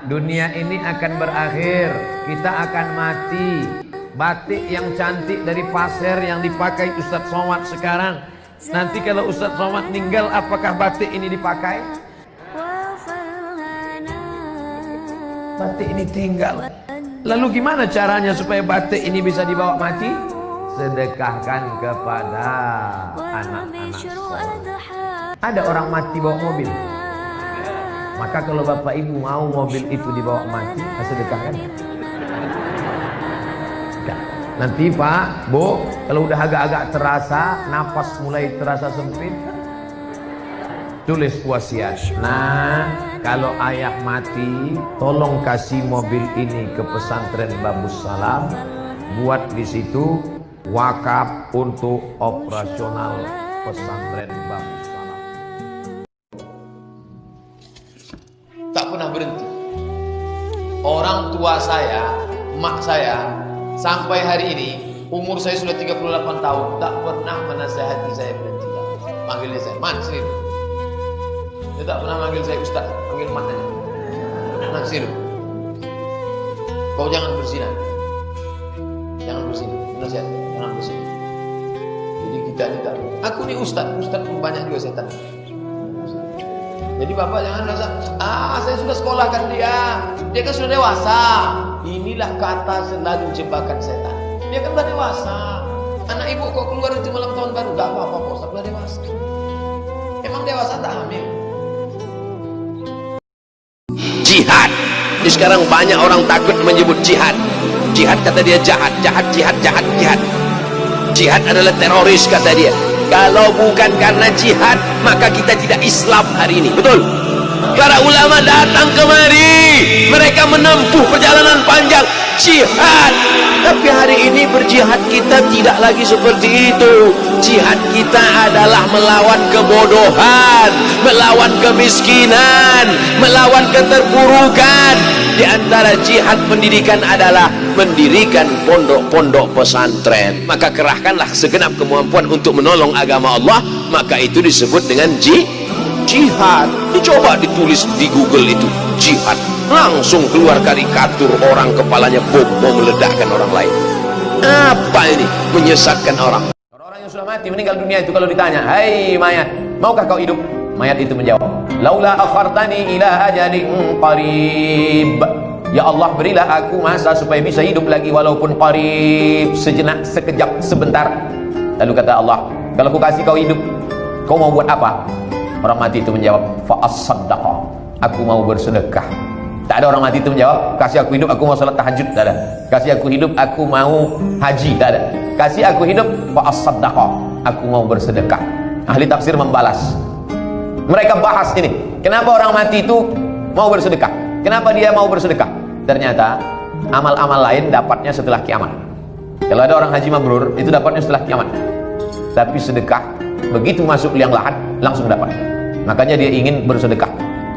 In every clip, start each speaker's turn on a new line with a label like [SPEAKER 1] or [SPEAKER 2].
[SPEAKER 1] Dunia ini akan berakhir, kita akan mati. Batik yang cantik dari pasir yang dipakai Ustadz Somad sekarang, nanti kalau Ustadz Somad meninggal, apakah batik ini dipakai? Batik ini tinggal. Lalu gimana caranya supaya batik ini bisa dibawa mati? Sedekahkan kepada anak-anak soleh. Ada orang mati bawa mobil, maka kalau bapak ibu mau mobil itu dibawa mati, sedekahkan. Nanti Pak, Bu, kalau udah agak-agak terasa, napas mulai terasa sempit, tulis wasiat. Nah, kalau ayah mati, tolong kasih mobil ini ke pesantren Babus Salam, buat di situ wakaf untuk operasional pesantren Babus Salam. Tak pernah berhenti. Orang tua saya, emak saya, sampai hari ini, umur saya sudah 38 tahun, tak pernah menasihati saya berhenti. Panggilnya saya, Man, sini. Dia tak pernah manggil saya Ustaz, panggil Man aja. Nah, sini. Kau jangan berzina. Jangan berzina. Nasihat, jangan berzina. Jadi kita tidak. Aku ni Ustaz pun banyak juga setan. Jadi bapak jangan rasa, saya sudah sekolahkan dia kan sudah dewasa. Inilah kata selalu jebakan setan. Dia kan sudah dewasa. Anak ibu kok keluar itu malam tahun baru? Gak apa-apa, Pak Ustaz, sudah dewasa. Emang dewasa tak hamil?
[SPEAKER 2] Jihad. Jadi sekarang banyak orang takut menyebut jihad. Jihad kata dia jahat. Jihad adalah teroris kata dia. Kalau bukan karena jihad, maka kita tidak Islam hari ini. Betul? Para ulama datang kemari, mereka menempuh perjalanan panjang jihad. Tapi hari ini berjihad kita tidak lagi seperti itu. Jihad kita adalah melawan kebodohan, melawan kemiskinan, melawan keterpurukan. Di antara jihad pendidikan adalah mendirikan pondok-pondok pesantren. Maka kerahkanlah segenap kemampuan untuk menolong agama Allah, maka itu disebut dengan jihad. Dicoba ditulis di Google itu jihad, langsung keluar karikatur orang kepalanya bom mau meledakkan orang lain. Apa ini? Menyesatkan orang.
[SPEAKER 1] Orang yang sudah mati meninggal dunia itu kalau ditanya, "Hai mayat, maukah kau hidup?" Mayat itu menjawab, "Laula akhartani ila ajalin qarib." Ya Allah, berilah aku masa supaya bisa hidup lagi walaupun qarib, sejenak, sekejap, sebentar. Lalu kata Allah, "Kalau aku kasih kau hidup, kau mau buat apa?" Orang mati itu menjawab, "Fa as-sadaqah." Aku mau bersedekah. Tak ada orang mati itu menjawab, "Kasih aku hidup, aku mau salat tahajud." Tak ada. "Kasih aku hidup, aku mau haji." Tak ada. "Kasih aku hidup, fa as-sadaqah." Aku mau bersedekah. Ahli tafsir membalas. Mereka bahas ini. Kenapa orang mati itu mau bersedekah? Kenapa dia mau bersedekah? Ternyata amal-amal lain dapatnya setelah kiamat. Kalau ada orang haji mabrur, itu dapatnya setelah kiamat. Tapi sedekah, begitu masuk liang lahat, langsung dapat. Makanya dia ingin bersedekah.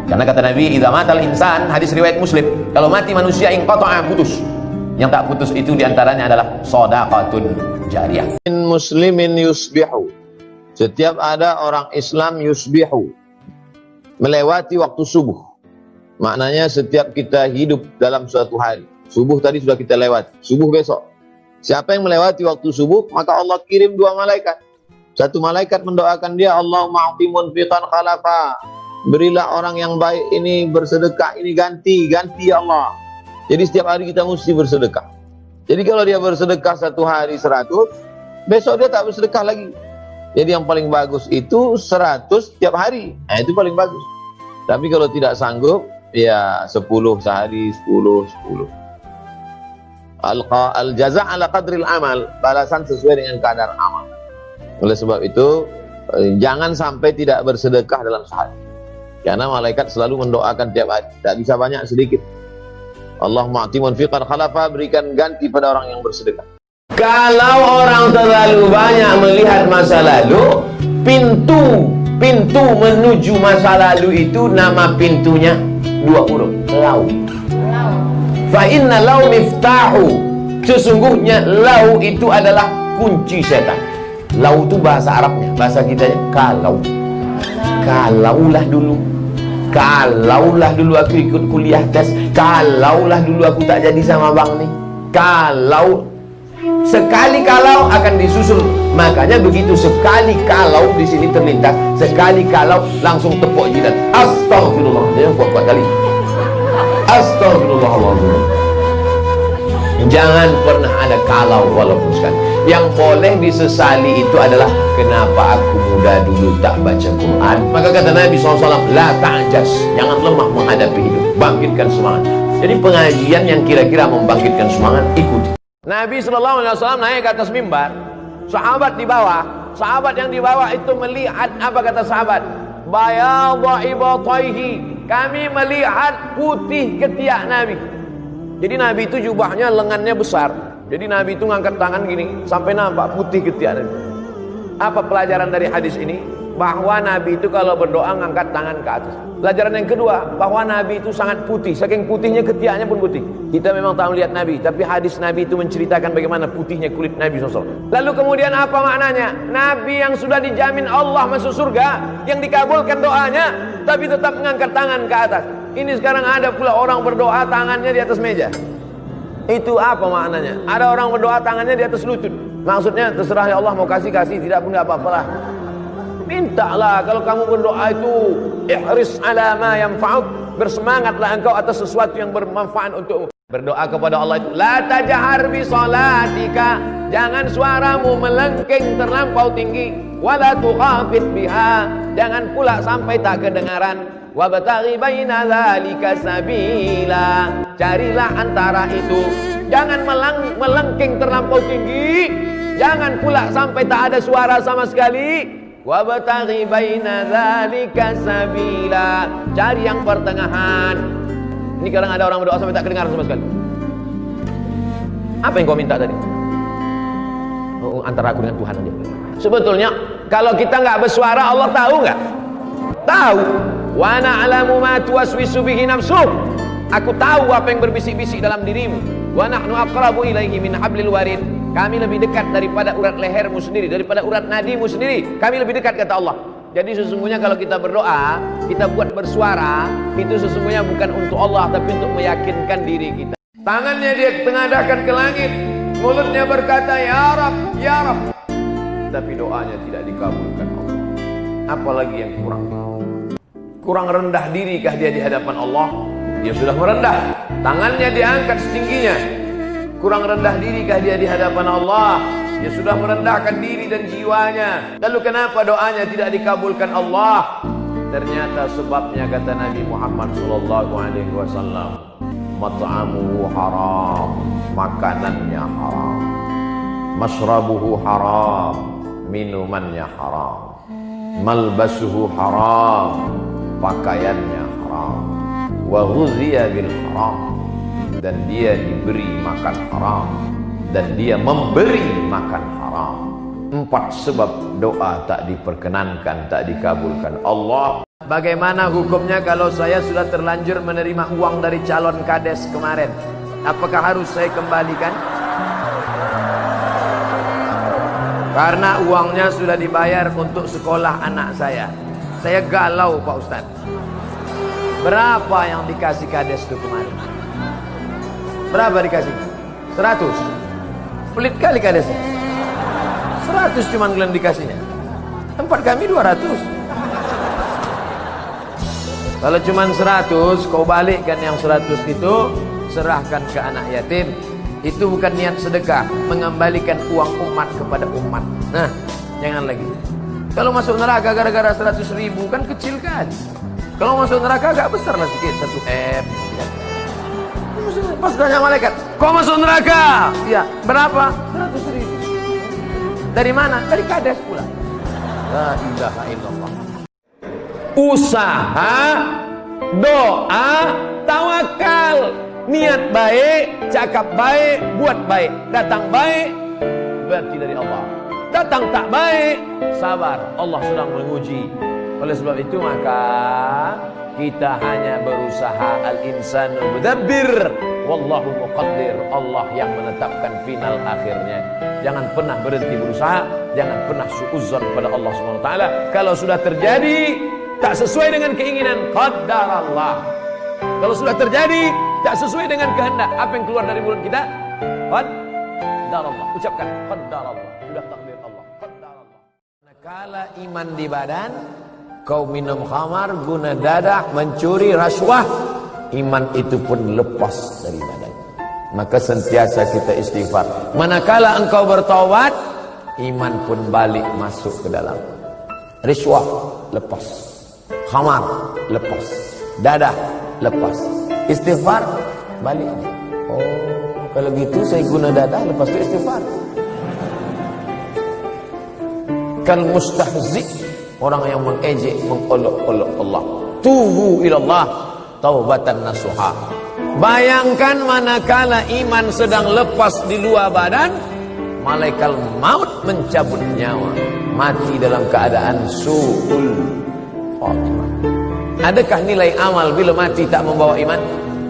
[SPEAKER 1] Karena kata Nabi, "Idza matal insan," hadis riwayat Muslim, kalau mati manusia inqata'a, putus. Yang tak putus itu diantaranya adalah shadaqatun jariyah.
[SPEAKER 3] Muslimin yusbihu. Setiap ada orang Islam yusbihu, melewati waktu subuh. Maknanya setiap kita hidup dalam suatu hari. Subuh tadi sudah kita lewati, subuh besok. Siapa yang melewati waktu subuh, maka Allah kirim dua malaikat. Satu malaikat mendoakan dia, Allahumma a'ti munfiqan khalafa. Berilah orang yang baik ini bersedekah, ini ganti ya Allah. Jadi setiap hari kita mesti bersedekah. Jadi kalau dia bersedekah satu hari 100, besok dia tak bersedekah lagi. Jadi yang paling bagus itu 100 setiap hari. Nah, itu paling bagus. Tapi kalau tidak sanggup, ya 10 sehari, 10. Al-jaza' ala qadril amal, balasan sesuai dengan kadar amal. Oleh sebab itu, jangan sampai tidak bersedekah dalam sehari. Karena malaikat selalu mendoakan tiap hari. Tak bisa banyak, sedikit. Allahumma a'ti munfiqan khalafa, berikan ganti pada orang yang bersedekah.
[SPEAKER 1] Kalau orang terlalu banyak melihat masa lalu, pintu menuju masa lalu itu nama pintunya 2 huruf, lau. Fa inna lau miftahu. Sesungguhnya lau itu adalah kunci setan. Lau itu bahasa Arabnya, bahasa kita kalaulah dulu. Kalaulah dulu aku ikut kuliah tes, kalaulah dulu aku tak jadi sama bang nih, kalau sekali kalau akan disusul. Makanya begitu sekali kalau di sini terlintas, sekali kalau langsung tepuk jidat. Astagfirullah. Dia kuat-kuat kali. Astagfirullahaladzim. Jangan pernah ada kalau walaupun sekali. Yang boleh disesali itu adalah kenapa aku muda dulu tak baca Quran. Maka kata Nabi SAW, la ta'jas, jangan lemah menghadapi hidup, bangkitkan semangat. Jadi pengajian yang kira-kira membangkitkan semangat, ikuti. Nabi SAW naik ke atas mimbar, sahabat di bawah. Sahabat yang di bawah itu melihat apa kata sahabat? Bayadha ibataihi, kami melihat putih ketiak Nabi. Jadi Nabi itu jubahnya lengannya besar. Jadi Nabi itu ngangkat tangan gini sampai nampak putih ketiak Nabi. Apa pelajaran dari hadis ini? Bahwa Nabi itu kalau berdoa ngangkat tangan ke atas. Pelajaran yang kedua, bahwa Nabi itu sangat putih. Saking putihnya ketiaknya pun putih. Kita memang tak melihat Nabi, tapi hadis Nabi itu menceritakan bagaimana putihnya kulit Nabi SAW. Lalu kemudian apa maknanya? Nabi yang sudah dijamin Allah masuk surga, yang dikabulkan doanya, tapi tetap mengangkat tangan ke atas. Ini sekarang ada pula orang berdoa tangannya di atas meja. Itu apa maknanya? Ada orang berdoa tangannya di atas lutut. Maksudnya terserah ya Allah, mau kasih-kasih, tidak pun tidak apa-apalah. Mintalah, kalau kamu berdoa itu ihris ala ma yanfa'uk, bersemangatlah engkau atas sesuatu yang bermanfaat untukmu. Berdoa kepada Allah itu la tajhar bi salatika, jangan suaramu melengking terlampau tinggi, wala tukhafit biha, jangan pula sampai tak kedengaran. Wabtaghi baina dzalika sabila, carilah antara itu, jangan melengking terlampau tinggi, jangan pula sampai tak ada suara sama sekali. Wabtaghi baina dzalika sabila, cari yang pertengahan. Ini kadang ada orang berdoa sampai tak kedengaran sama sekali. Apa yang kau minta tadi? Oh, antara aku dengan Tuhan aja. Sebetulnya kalau kita nggak bersuara, Allah tahu nggak? Tahu. Wa na'lamu ma tuwaswisu bihi nafsuk. Aku tahu apa yang berbisik-bisik dalam dirimu. Wa nahnu aqrabu ilaihi min hablil warid. Kami lebih dekat daripada urat lehermu sendiri, daripada urat nadimu sendiri. Kami lebih dekat, kata Allah. Jadi sesungguhnya kalau kita berdoa, kita buat bersuara, itu sesungguhnya bukan untuk Allah, tapi untuk meyakinkan diri kita. Tangannya dia tengadahkan ke langit, mulutnya berkata ya Rab, ya Rab, tapi doanya tidak dikabulkan Allah. Apalagi yang kurang? Kurang rendah dirikah dia di hadapan Allah? Dia sudah merendah, tangannya diangkat setingginya. Kurang rendah dirikah dia di hadapan Allah? Dia sudah merendahkan diri dan jiwanya. Lalu kenapa doanya tidak dikabulkan Allah? Ternyata sebabnya, kata Nabi Muhammad SAW, mat'amuhu haram, makanannya haram, masrabuhu haram, minumannya haram, malbasuhu haram, pakaiannya haram, wa ghudhiya bil haram, dan dia diberi makan haram, dan dia memberi makan haram. 4 sebab doa tak diperkenankan, tak dikabulkan Allah. Bagaimana hukumnya kalau saya sudah terlanjur menerima uang dari calon kades kemarin? Apakah harus saya kembalikan? Karena uangnya sudah dibayar untuk sekolah anak saya. Saya galau, Pak Ustaz. Berapa yang dikasih kades itu kemarin? Berapa dikasih? 100. Pelit kali kadesnya. 100 cuman kalian dikasihnya. Tempat kami 200. Kalau cuman 100, kau balikkan yang 100 itu, serahkan ke anak yatim. Itu bukan niat sedekah, mengembalikan uang umat kepada umat. Nah, jangan lagi. Kalau masuk neraka gara-gara 100 ribu kan kecil kan. Kalau masuk neraka agak besar lah sedikit, 1 M. Pas tanya malaikat, kau masuk neraka? Ya, berapa? 100 ribu. Dari mana? Dari kades pula. La ilaha illallah. Usaha, doa, tawakal, niat baik, cakap baik, buat baik. Datang baik, berarti dari Allah. Datang tak baik, sabar, Allah sedang menguji. Oleh sebab itu maka kita hanya berusaha, al-insanu mudabbir, wallahu muqaddir, Allah yang menetapkan final akhirnya. Jangan pernah berhenti berusaha, jangan pernah suudzon pada Allah SWT. Kalau sudah terjadi, tak sesuai dengan keinginan, qaddarallah. Kalau sudah terjadi tak sesuai dengan kehendak, apa yang keluar dari mulut kita? Qaddarallah. Ucapkan qaddarallah. Sudah takdir Allah. Qaddarallah. Kala iman di badan, kau minum khamar, guna dadah, mencuri, rasuah, iman itu pun lepas dari badan. Maka sentiasa kita istighfar. Manakala engkau bertaubat, iman pun balik masuk ke dalam. Risuah lepas, khamar lepas, dadah lepas, istighfar balik. Oh, kalau gitu saya guna dadah, lepas itu istighfar. Kal mustahzi, orang yang mengejek, mengolok-olok Allah. Tubu ilallah taubatan nasuha. Bayangkan manakala iman sedang lepas di luar badan, malaikat maut mencabut nyawa, mati dalam keadaan su'ul khatimah. Adakah nilai amal bila mati tak membawa iman?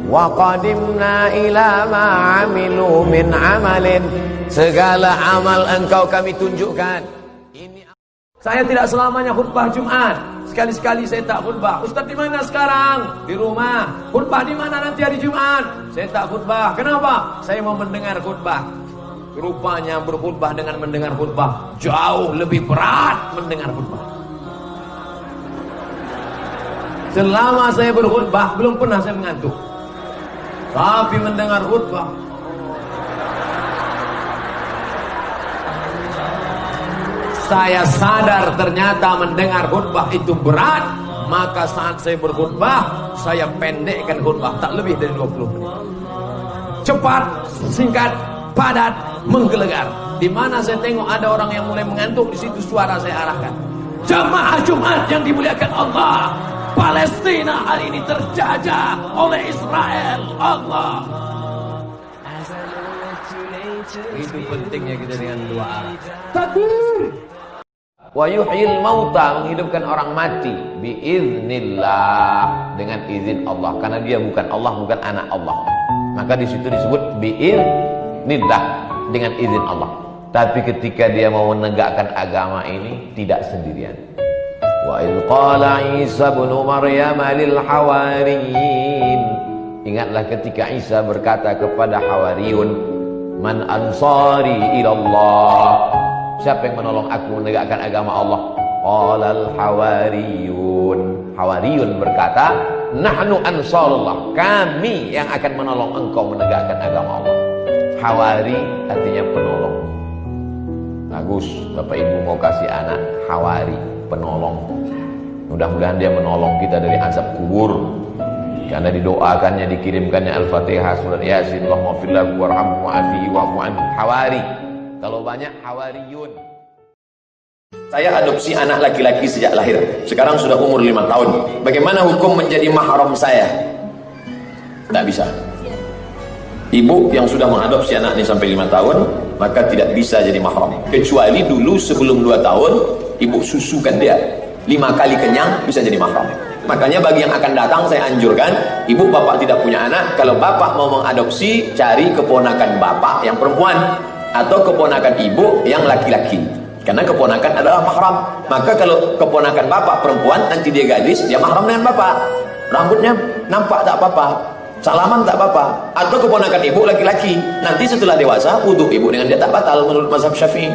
[SPEAKER 1] Wa qadimna ila ma amilu min amalin. Segala amal engkau kami tunjukkan. Ini saya tidak selamanya khutbah Jumat. Sekali-sekali saya tak khutbah. Ustaz di mana sekarang? Di rumah. Khutbah di mana nanti hari Jumat? Saya tak khutbah. Kenapa? Saya mau mendengar khutbah. Rupanya berkhutbah dengan mendengar khutbah jauh lebih berat mendengar khutbah. Selama saya berkhutbah belum pernah saya mengantuk. Tapi mendengar khutbah, saya sadar ternyata mendengar khutbah itu berat. Maka saat saya berkhutbah, saya pendekkan khutbah tak lebih dari 20 menit. Cepat, singkat, padat, menggelegar. Di mana saya tengok ada orang yang mulai mengantuk, di situ suara saya arahkan. Jamaah Jumat yang dimuliakan Allah, Palestina hari ini terjajah oleh Israel. Allah. Itu pentingnya kita dengan dua arah. Takbir. Wa yuhyil mauta, menghidupkan orang mati biiznillah, dengan izin Allah, karena dia bukan Allah, bukan anak Allah. Maka di situ disebut biiznillah, dengan izin Allah. Tapi ketika dia mau menegakkan agama ini tidak sendirian. Wa idh qala Isa ibn Maryam lil hawariyin. Ingatlah ketika Isa berkata kepada Hawariyun, man ansari ilallah, siapa yang menolong aku menegakkan agama Allah? Qalal hawariyun. Hawariyun berkata, nahnu ansarullah, kami yang akan menolong engkau menegakkan agama Allah. Hawari artinya penolong. Bagus, Bapak Ibu mau kasih anak hawari, penolong. Mudah-mudahan dia menolong kita dari azab kubur, karena didoakannya, dikirimkannya Al-Fatihah, surat Yasin, Allahumma fir lahu warhamhu wa'afihi wa'fu anhu. Hawari. Kalau banyak hawariyun. Saya adopsi anak laki-laki sejak lahir. Sekarang sudah umur 5 tahun. Bagaimana hukum menjadi mahram saya? Tak bisa. Ibu yang sudah mengadopsi anak ini sampai 5 tahun, maka tidak bisa jadi mahram. Kecuali dulu sebelum 2 tahun, ibu susukan dia. 5 kali kenyang bisa jadi mahram. Makanya bagi yang akan datang saya anjurkan, ibu bapak tidak punya anak, kalau bapak mau mengadopsi, cari keponakan bapak yang perempuan atau keponakan ibu yang laki-laki. Karena keponakan adalah mahram. Maka kalau keponakan bapak perempuan, nanti dia gadis, dia mahram dengan bapak. Rambutnya nampak tak apa-apa, salaman tak apa-apa. Atau keponakan ibu laki-laki, nanti setelah dewasa wudhu ibu dengan dia tak batal menurut mazhab Syafi'i.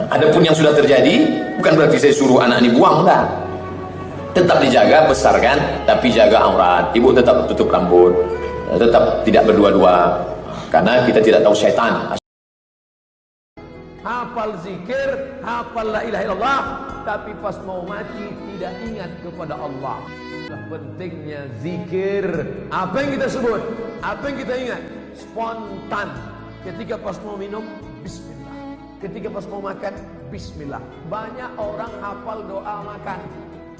[SPEAKER 1] Adapun yang sudah terjadi, bukan berarti saya suruh anak ini buang, enggak. Tetap dijaga, besarkan, tapi jaga aurat. Ibu tetap tutup rambut, tetap tidak berdua-dua, karena kita tidak tahu syaitan. Hafal zikir, hafal la ilaha illallah, tapi pas mau mati tidak ingat kepada Allah. Pentingnya zikir. Apa yang kita sebut, apa yang kita ingat, spontan. Ketika pas mau minum, bismillah. Ketika pas mau makan, bismillah. Banyak orang hafal doa makan,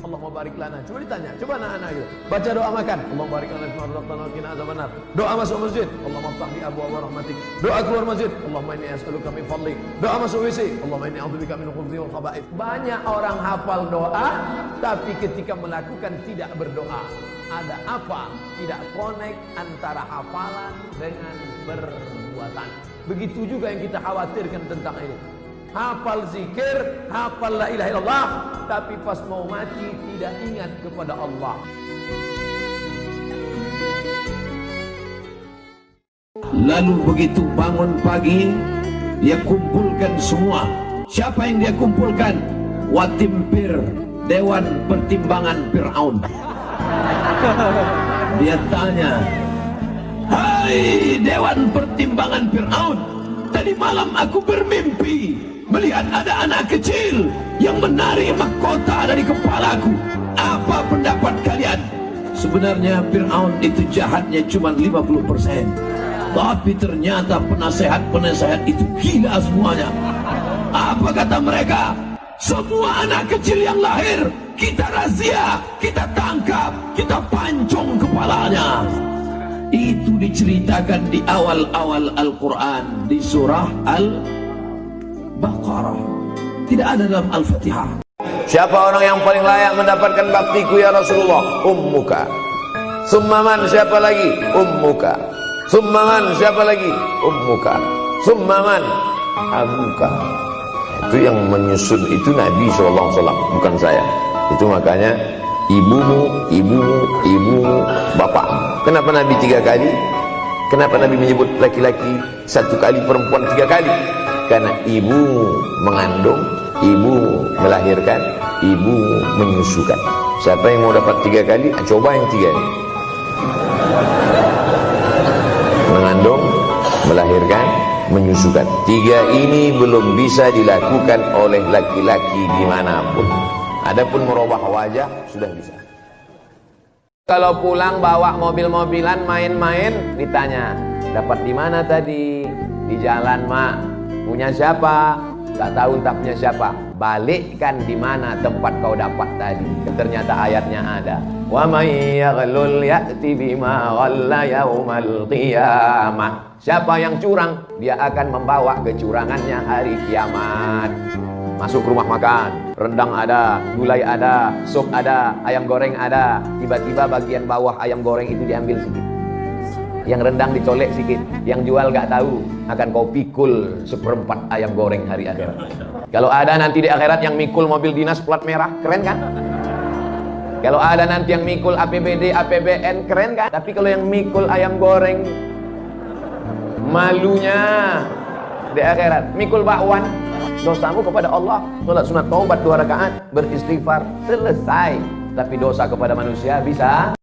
[SPEAKER 1] Allahumma barik lana. Coba ditanya, coba anak-anak gitu, baca doa makan, Allahumma barik lana fima razaqtana wa qina adzabannar. Doa masuk masjid, Allahumma iftah li abwaaba rahmatik. Doa keluar masjid, Allahumma inni as'aluka min fadlik. Doa masuk WC, Allahumma inni a'udzubika min khubuthi wal khaba'ith. Banyak orang hafal doa, tapi ketika melakukan tidak berdoa. Ada apa? Tidak connect antara hafalan dengan perbuatan. Begitu juga yang kita khawatirkan tentang ini. hafal zikir, hafal la ilaha illallah, tapi pas mau mati tidak ingat kepada Allah.
[SPEAKER 2] Lalu begitu bangun pagi, dia kumpulkan semua. Siapa yang dia kumpulkan? Watimpir, Dewan Pertimbangan Fir'aun. Dia tanya, "Hai Dewan Pertimbangan Fir'aun, tadi malam aku bermimpi melihat ada anak kecil yang menarik mahkota dari kepalaku. Apa pendapat kalian?" Sebenarnya Fir'aun itu jahatnya cuma 50%. Tapi ternyata penasehat-penasehat itu gila semuanya. Apa kata mereka? Semua anak kecil yang lahir kita razia, kita tangkap, kita pancung kepalanya. Itu diceritakan di awal-awal Al-Quran, di surah Al-Baqarah. Tidak ada dalam Al-Fatihah.
[SPEAKER 3] Siapa orang yang paling layak mendapatkan baktiku ya Rasulullah? Ummuka. Summaman, siapa lagi? Ummuka. Summaman, siapa lagi? Ummuka. Summaman, abuka. Itu yang menyusun itu Nabi SAW, bukan saya. Itu makanya ibumu, ibumu, ibumu, bapakmu. Kenapa Nabi 3 kali? Kenapa Nabi menyebut laki-laki 1 kali, perempuan 3 kali? Karena ibumu mengandung, ibumu melahirkan, ibumu menyusukan. Siapa yang mau dapat 3 kali? Coba yang 3 ini. Mengandung, melahirkan, menyusukan. 3 ini belum bisa dilakukan oleh laki-laki dimanapun. Adapun merubah wajah sudah bisa.
[SPEAKER 1] Kalau pulang bawa mobil-mobilan main-main, ditanya, dapat di mana tadi? Di jalan, Mak. Punya siapa? Tak tahu tak punya siapa. Balikkan di mana tempat kau dapat tadi. Ternyata ayatnya ada. Wa may yaghlul ya'ti bima ghalla yaumal qiyamah. Siapa yang curang, dia akan membawa kecurangannya hari kiamat. Masuk rumah makan, rendang ada, gulai ada, sup ada, ayam goreng ada. Tiba-tiba bagian bawah ayam goreng itu diambil sedikit, yang rendang dicolek sedikit. Yang jual gak tahu, akan kau pikul 1/4 ayam goreng hari akhirat. Kalau ada nanti di akhirat yang mikul mobil dinas plat merah, keren kan? Kalau ada nanti yang mikul APBD, APBN, keren kan? Tapi kalau yang mikul ayam goreng, malunya di akhirat. Mikul bakwan, dosamu kepada Allah, sholat sunat taubat 2 rakaat, beristighfar, selesai. Tapi dosa kepada manusia bisa.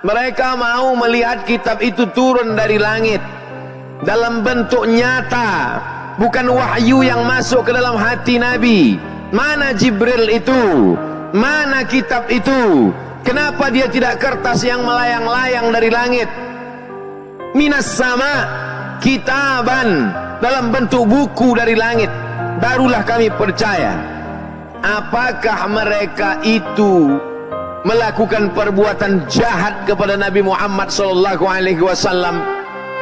[SPEAKER 3] Mereka mau melihat kitab itu turun dari langit dalam bentuk nyata, bukan wahyu yang masuk ke dalam hati Nabi. Mana Jibril itu? Mana kitab itu? Kenapa dia tidak kertas yang melayang-layang dari langit? Minas sama, kitaban, dalam bentuk buku dari langit. Barulah kami percaya. Apakah mereka itu melakukan perbuatan jahat kepada Nabi Muhammad SAW?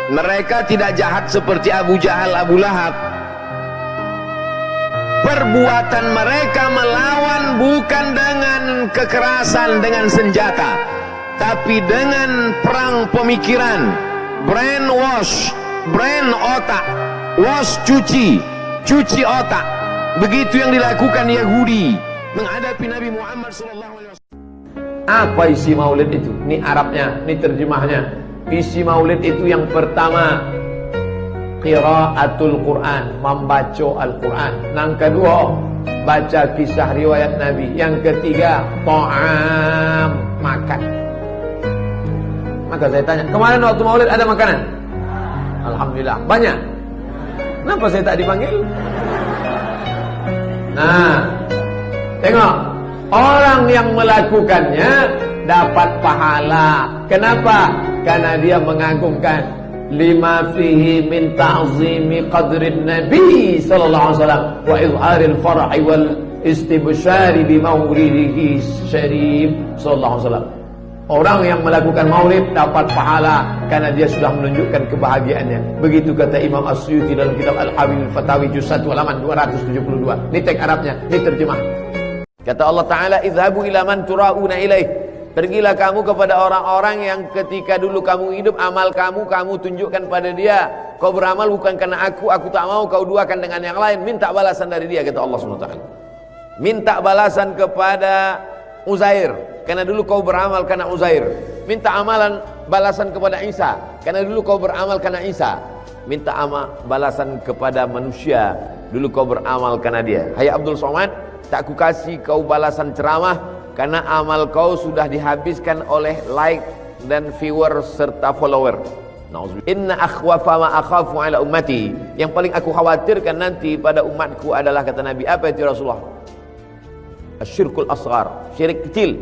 [SPEAKER 3] Mereka tidak jahat seperti Abu Jahal, Abu Lahab. Perbuatan mereka melawan bukan dengan kekerasan, dengan senjata, tapi dengan perang pemikiran, brainwash, brain otak, wash cuci otak. Begitu yang dilakukan Yahudi menghadapi Nabi Muhammad SAW.
[SPEAKER 1] Apa isi maulid itu? Ini Arabnya, ini terjemahnya. Isi maulid itu yang pertama, qiraatul Quran, membaca Al-Quran. Yang kedua, baca kisah riwayat Nabi. Yang ketiga, ta'am, makan. Maka saya tanya, kemarin waktu maulid ada makanan? Alhamdulillah, banyak. Kenapa saya tak dipanggil? Nah, tengok, orang yang melakukannya dapat pahala. Kenapa? Karena dia mengagungkan lima fihi min ta'zimi qadrin Nabi sallallahu alaihi wasallam wa izharil far'i wal istibsyari bi maulidihi syarif sallallahu alaihi wasallam. Orang yang melakukan maulid dapat pahala karena dia sudah menunjukkan kebahagiaannya. Begitu kata Imam As-Suyuti dalam kitab Al-Hawil Fatawi juz 1 halaman 272. Ini teks Arabnya, ini terjemah. Kata Allah Ta'ala, idhabu ila man tura'una ilaih. Pergilah kamu kepada orang-orang yang ketika dulu kamu hidup, amal kamu tunjukkan pada dia. Kau beramal bukan karena aku tak mau kau duakan dengan yang lain. Minta balasan dari dia, kata Allah SWT. Minta balasan kepada Uzair, karena dulu kau beramal karena Uzair. Minta amalan balasan kepada Isa, karena dulu kau beramal karena Isa. Minta balasan kepada manusia, dulu kau beramal karena dia. Hai Abdul Somad, tak ku kasih kau balasan ceramah, karena amal kau sudah dihabiskan oleh like dan viewer serta follower. Inna akhwafa ma akhafu ala ummati, yang paling aku khawatirkan nanti pada umatku adalah, kata Nabi, apa itu Rasulullah? Asyirkul asghar, syirik kecil.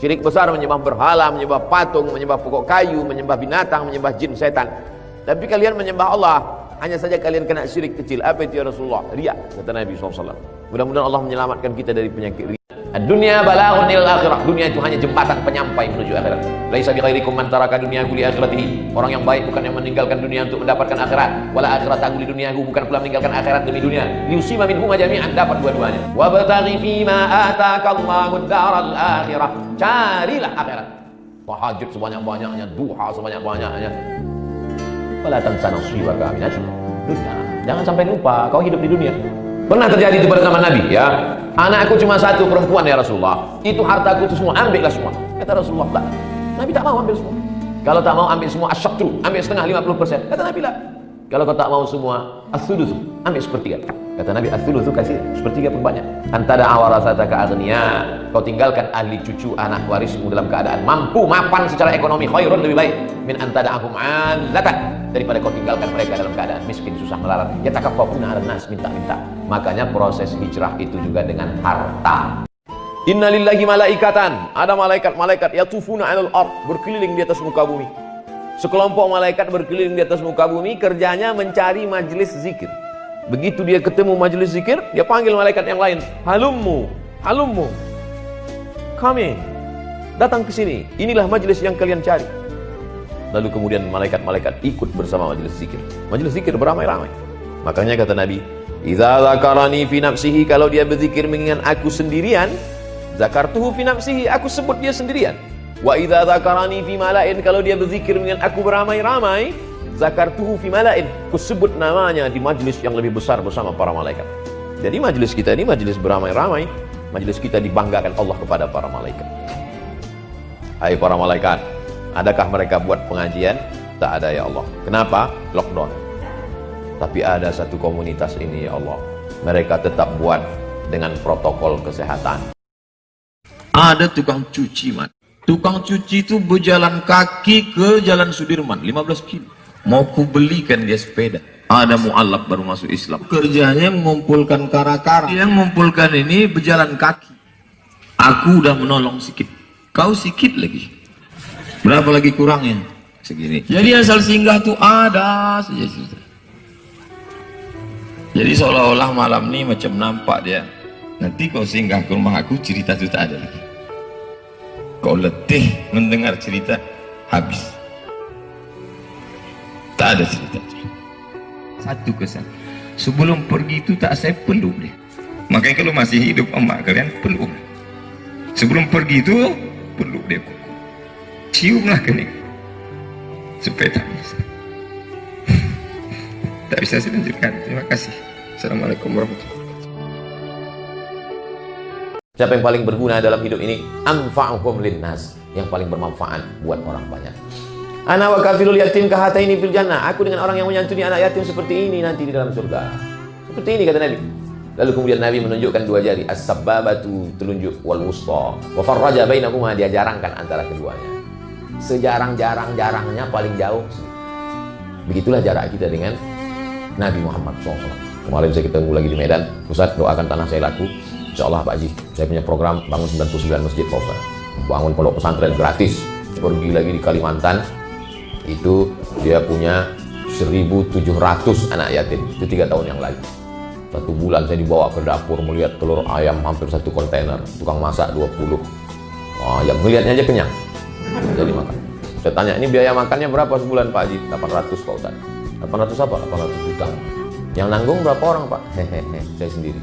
[SPEAKER 1] Syirik besar menyembah berhala, menyembah patung, menyembah pokok kayu, menyembah binatang, menyembah jin, setan. Tapi kalian menyembah Allah, hanya saja kalian kena syirik kecil. Apa itu ya Rasulullah? Riya, kata Nabi SAW. Mudah-mudahan Allah menyelamatkan kita dari penyakit riya. Dunia balaghun ilal akhirah. Dunia itu hanya jembatan penyampai menuju akhirat. Laisa bi khairikum man taraka dunyahu li akhiratihi. Orang yang baik bukan yang meninggalkan dunia untuk mendapatkan akhirat. Wala akhiratahu li dunyahu, bukan pula meninggalkan akhirat demi dunia. Liyusima minhuma jami'an, dapat dua-duanya. Wa bataghi fima ataka Allahu ad-daral akhirah. Carilah akhirat. Tahajud sebanyak-banyaknya, duha sebanyak-banyaknya. Wala tansa nasibaka minad dunya. Jangan sampai lupa kau hidup di dunia. Pernah terjadi itu pada zaman Nabi, ya. Anakku cuma satu perempuan ya Rasulullah. Itu hartaku itu semua, ambillah semua. Kata Rasulullah, tak. Nabi tak mau ambil semua. Kalau tak mau ambil semua, asyatru, ambil setengah 50%. Kata Nabi, lah. Kalau kau tak mau semua, as-sulusu, ambil sepertiga. Kata Nabi, as-sulusu kasih sepertiga pun banyak. Antada awarasataka aghniya, kau tinggalkan ahli cucu anak warismu dalam keadaan mampu, mapan secara ekonomi, khairun, lebih baik min antada'ahum 'allatan, daripada kau tinggalkan mereka dalam keadaan miskin, susah melarat. Yatakaffafuna 'alan nas, minta-minta. Makanya proses hijrah itu juga dengan harta. Innalillahi malaikatan, ada malaikat-malaikat yatufuna 'alal ard, berkeliling di atas muka bumi. Sekelompok malaikat berkeliling di atas muka bumi, kerjanya mencari majelis zikir. Begitu dia ketemu majelis zikir, dia panggil malaikat yang lain, halummu, come in, datang ke sini, inilah majelis yang kalian cari. Lalu kemudian malaikat-malaikat ikut bersama majelis zikir. Majelis zikir beramai-ramai. Makanya kata Nabi, idza zakarani fi nafsihi, kalau dia berzikir mengingat aku sendirian, zakartuhu fi nafsihi, aku sebut dia sendirian. Wa idza zakarani fi mala'in, kalau dia berzikir mengingat aku beramai-ramai, zakartuhu fi mala'in, aku sebut namanya di majlis yang lebih besar bersama para malaikat. Jadi majlis kita ini majlis beramai-ramai, majlis kita dibanggakan Allah kepada para malaikat. Hai para malaikat, adakah mereka buat pengajian? Tak ada ya Allah. Kenapa? Lockdown. Tapi ada satu komunitas ini ya Allah, mereka tetap buat dengan protokol kesehatan.
[SPEAKER 4] Ada tukang cuci, man. Tukang cuci itu berjalan kaki ke Jalan Sudirman 15 kilo. Mau ku belikan dia sepeda. Ada mu'alaf baru masuk Islam. Kerjanya mengumpulkan kara-kara. Yang mengumpulkan ini berjalan kaki. Aku udah menolong sedikit. Kau sedikit lagi. Berapa lagi kurangnya? Segini. Jadi asal singgah tuh ada saja. Jadi seolah-olah malam ini macam nampak dia. Nanti kau singgah ke rumah aku, cerita itu tak ada lagi. Kau letih mendengar cerita, habis. Tak ada cerita. Satu kesan. Sebelum pergi itu tak saya peluk dia. Makanya kalau masih hidup emak kalian peluk. Sebelum pergi itu peluk dia. Ciumlah kening. Supaya tak bisa. Tak bisa saya lanjutkan. Terima kasih. Assalamualaikum warahmatullahi wabarakatuh.
[SPEAKER 1] Siapa yang paling berguna dalam hidup ini? Anfa'uhum linnas, yang paling bermanfaat buat orang banyak. Ana wa kafilul yatim kahataini fil jannah. Aku dengan orang yang menyantuni anak yatim seperti ini nanti di dalam surga. Seperti ini kata Nabi. Lalu kemudian Nabi menunjukkan dua jari, as-sabbabatu, telunjuk, wal wusta, wa farraja bainahuma, dia jarangkan antara keduanya. Sejarang-jarang-jarangnya paling jauh. Begitulah jarak kita dengan Nabi Muhammad SAW. Kemarin saya ketemu lagi di Medan, Ustaz doakan tanah saya laku. Insyaallah Pak Haji, saya punya program bangun 99 masjid Pak Ustaz. Bangun pondok pesantren gratis. Pergi lagi di Kalimantan, itu dia punya 1.700 anak yatim. Itu 3 tahun yang lalu. 1 bulan saya dibawa ke dapur melihat telur ayam hampir 1 kontainer, tukang masak 20. Oh, yang melihatnya aja kenyang. Jadi makan. Saya tanya, ini biaya makannya berapa sebulan Pak Haji? 800 Pak Ustaz. 800 apa? 800 juta. Yang nanggung berapa orang Pak? Hehehe, saya sendiri.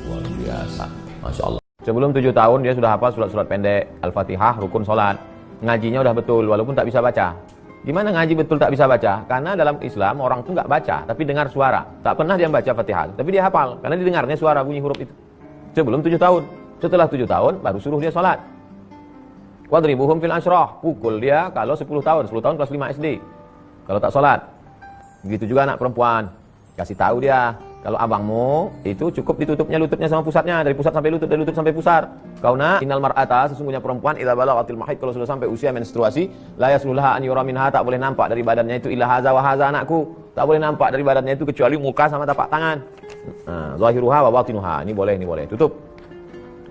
[SPEAKER 1] Luar biasa, Masya Allah. Sebelum 7 tahun dia sudah hafal surat-surat pendek, Al-Fatihah, rukun sholat. Ngajinya udah betul, walaupun tak bisa baca. Gimana ngaji betul tak bisa baca? Karena dalam Islam orang tuh nggak baca, tapi dengar suara. Tak pernah dia baca Fatihah, tapi dia hafal. Karena didengarnya suara bunyi huruf itu. Sebelum 7 tahun. Setelah 7 tahun, baru suruh dia sholat. Wadribuhum fil asyrah. Pukul dia kalau 10 tahun. 10 tahun kelas 5 SD. Kalau tak sholat. Begitu juga anak perempuan. Kasih tahu dia, kalau abangmu itu cukup ditutupnya lututnya sama pusatnya, dari pusat sampai lutut, dari lutut sampai pusar. Kau nak, innal mar'ata, sesungguhnya perempuan idza balaghatil mahid, kalau sudah sampai usia menstruasi, la yasluha an yura minha, tak boleh nampak dari badannya itu illa haza wa haza, anakku. Tak boleh nampak dari badannya itu kecuali muka sama tapak tangan. Zahiruha wa batinuha. Ini boleh, tutup.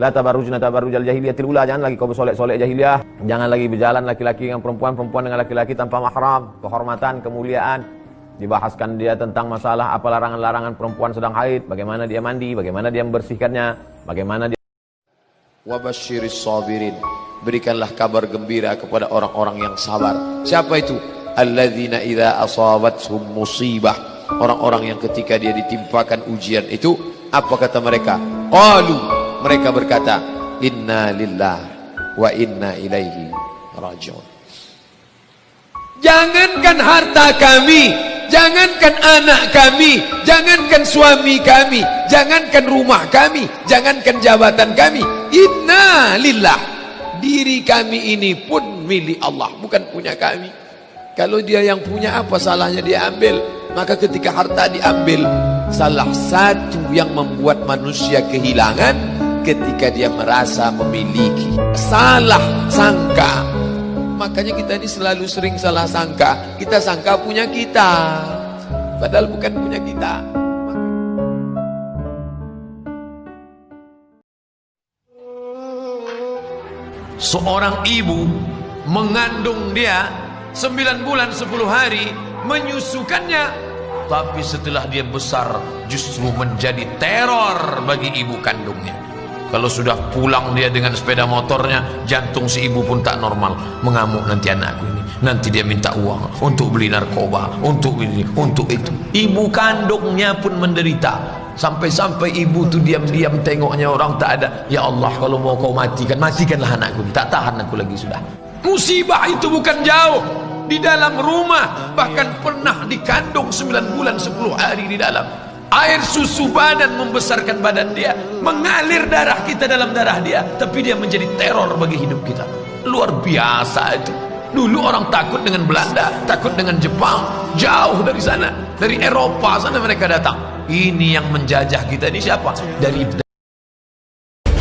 [SPEAKER 1] La tabarrujna tabarrujal jahiliyatil ula, jangan lagi kau bersolek-solek jahiliyah. Jangan lagi berjalan laki-laki dengan perempuan, perempuan dengan laki-laki tanpa mahram. Kehormatan, kemuliaan. Dibahaskan dia tentang masalah apa larangan-larangan perempuan sedang haid, bagaimana dia mandi, bagaimana dia membersihkannya, bagaimana dia.
[SPEAKER 2] Wabasyiris sabirin, berikanlah kabar gembira kepada orang-orang yang sabar. Siapa itu? Alladzina idza asabathum musibah, orang-orang yang ketika dia ditimpakan ujian itu, apa kata mereka? Qalu, mereka berkata, inna lillahi wa inna ilaihi raji'un. Jangankan harta kami, jangankan anak kami, jangankan suami kami, jangankan rumah kami, jangankan jabatan kami, inna lillah, diri kami ini pun milik Allah, bukan punya kami. Kalau dia yang punya, apa salahnya dia ambil? Maka ketika harta diambil, salah satu yang membuat manusia kehilangan ketika dia merasa memiliki, salah sangka. Makanya kita ini selalu sering salah sangka. Kita sangka punya kita, padahal bukan punya kita. Seorang ibu mengandung dia 9 bulan 10 hari, menyusukannya, tapi setelah dia besar justru menjadi teror bagi ibu kandungnya. Kalau sudah pulang dia dengan sepeda motornya, jantung si ibu pun tak normal. Mengamuk nanti anakku ini, nanti dia minta uang untuk beli narkoba, untuk ini, untuk itu. Ibu kandungnya pun menderita. Sampai-sampai ibu tu diam-diam tengoknya orang tak ada. Ya Allah, kalau mau kau matikan, matikanlah anakku, tak tahan aku lagi sudah. Musibah itu bukan jauh, di dalam rumah. Bahkan pernah dikandung 9 bulan 10 hari di dalam. Air susu badan membesarkan badan dia, mengalir darah kita dalam darah dia, tapi dia menjadi teror bagi hidup kita. Luar biasa itu. Dulu orang takut dengan Belanda, takut dengan Jepang, jauh dari sana, dari Eropa sana mereka datang. Ini yang menjajah kita ini siapa? Dari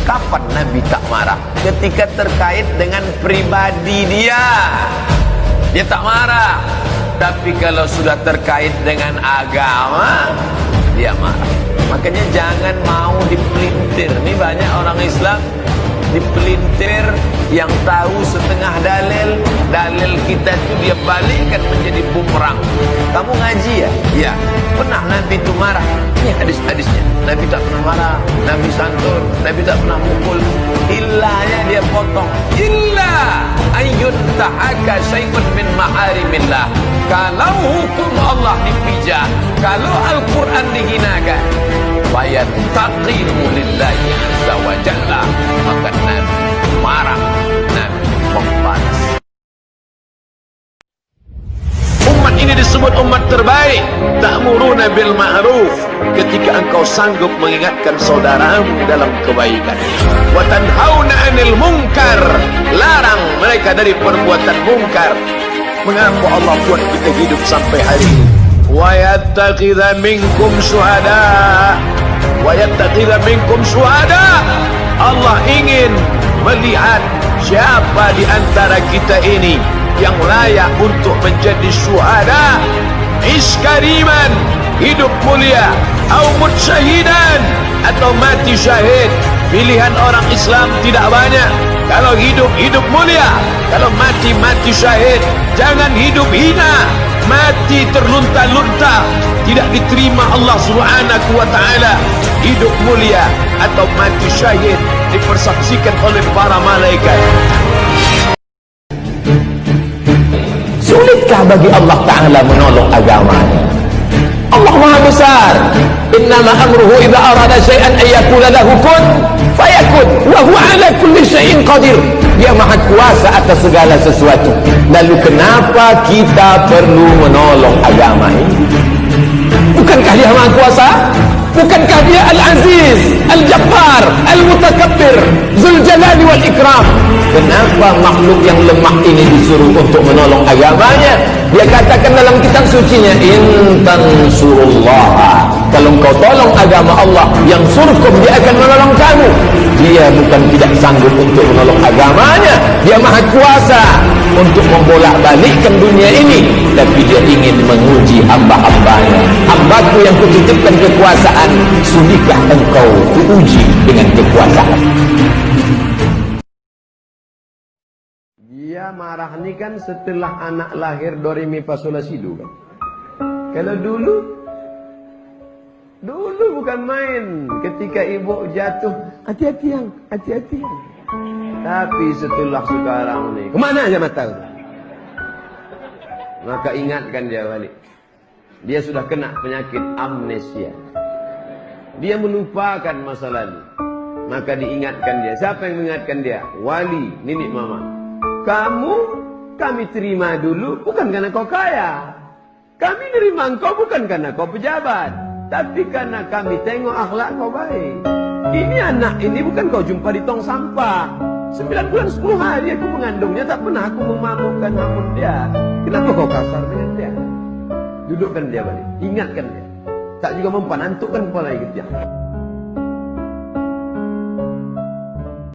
[SPEAKER 2] kapan Nabi tak marah? Ketika terkait dengan pribadi dia, dia tak marah. Tapi kalau sudah terkait dengan agama, dia marah. Makanya jangan mau dipelintir. Ini banyak orang Islam dipelintir, yang tahu setengah dalil, dalil kita itu dia balikkan menjadi bumerang. Kamu ngaji ya? Ya. Pernah Nabi itu marah? Ini hadis-hadisnya. Nabi tak pernah marah, Nabi santun, Nabi tak pernah mukul. Illanya dia potong. Illa ayyun tahaka syai'un min ma'arimillah. Kalau hukum Allah dipijak, kalau Al-Quran dihinakan, fayantaqimu lillahi azza wa jalla, maka Nabi marah, Nabi membalas. Umat ini disebut umat terbaik. Ta'muruna bil ma'ruf, ketika engkau sanggup mengingatkan saudaramu dalam kebaikan. Wa tanhauna 'anil munkar, larang mereka dari perbuatan mungkar. Mengapa Allah buat kita hidup sampai hari ini? Wa yattakhidha minkum syuhada, wa yattakhidha minkum syuhada. Allah ingin melihat siapa di antara kita ini yang layak untuk menjadi syuhada. Iskariman, hidup mulia, au mutsyahidan, atau mati syahid. Pilihan orang Islam tidak banyak. Kalau hidup, hidup mulia. Kalau mati, mati syahid. Jangan hidup hina, mati terlunta-lunta, tidak diterima Allah Subhanahu wa ta'ala. Hidup mulia atau mati syahid dipersaksikan oleh para malaikat. Sulitkah bagi Allah Ta'ala menolong agamanya? Allah Maha Besar. Innama amruhu idza arada syai'an ay yaqula lahu kun
[SPEAKER 1] fayakun wa huwa ala kulli syai'in qadir. Dia maha kuasa atas segala sesuatu. Lalu kenapa kita perlu menolong agama ini? Bukankah dia maha kuasa? Bukankah dia Al-Aziz, Al-Jabbar, Al-Mutakabbir, Zul Jalali wal Ikram? Kenapa makhluk yang lemah ini disuruh untuk menolong agamanya? Dia katakan dalam kitab sucinya, in tansurullah, kalau kau tolong agama Allah, yang surkum, dia akan menolong kamu. Dia bukan tidak sanggup untuk menolong agamanya, dia maha kuasa untuk membolak-balikkan dunia ini, tapi dia ingin menguji hamba-hambanya. Hambaku yang kutitipkan kekuasaan, sudikah engkau diuji dengan kekuasaan? Dia marah ni kan setelah anak lahir do re mi fa sol la si do kan. Kalau dulu bukan main, ketika ibu jatuh, hati-hati yang, hati-hati yang. Tapi setelah sekarang ni, kemana aja mata? Maka ingatkan dia balik. Dia sudah kena penyakit amnesia. Dia melupakan masa lalu. Maka diingatkan dia. Siapa yang mengingatkan dia? Wali, nenek mama. Kami terima dulu bukan karena kau kaya. Kami terima engkau bukan karena kau pejabat, tapi karena kami tengok akhlak kau baik. Ini anak ini bukan kau jumpa di tong sampah. 9 bulan 10 hari aku mengandungnya, tak pernah aku memamukkan hamun dia. Kenapa kau kasar dengan dia? Dudukkan dia balik, ingatkan dia. Tak juga mempan, antukkan kepala ikut dia.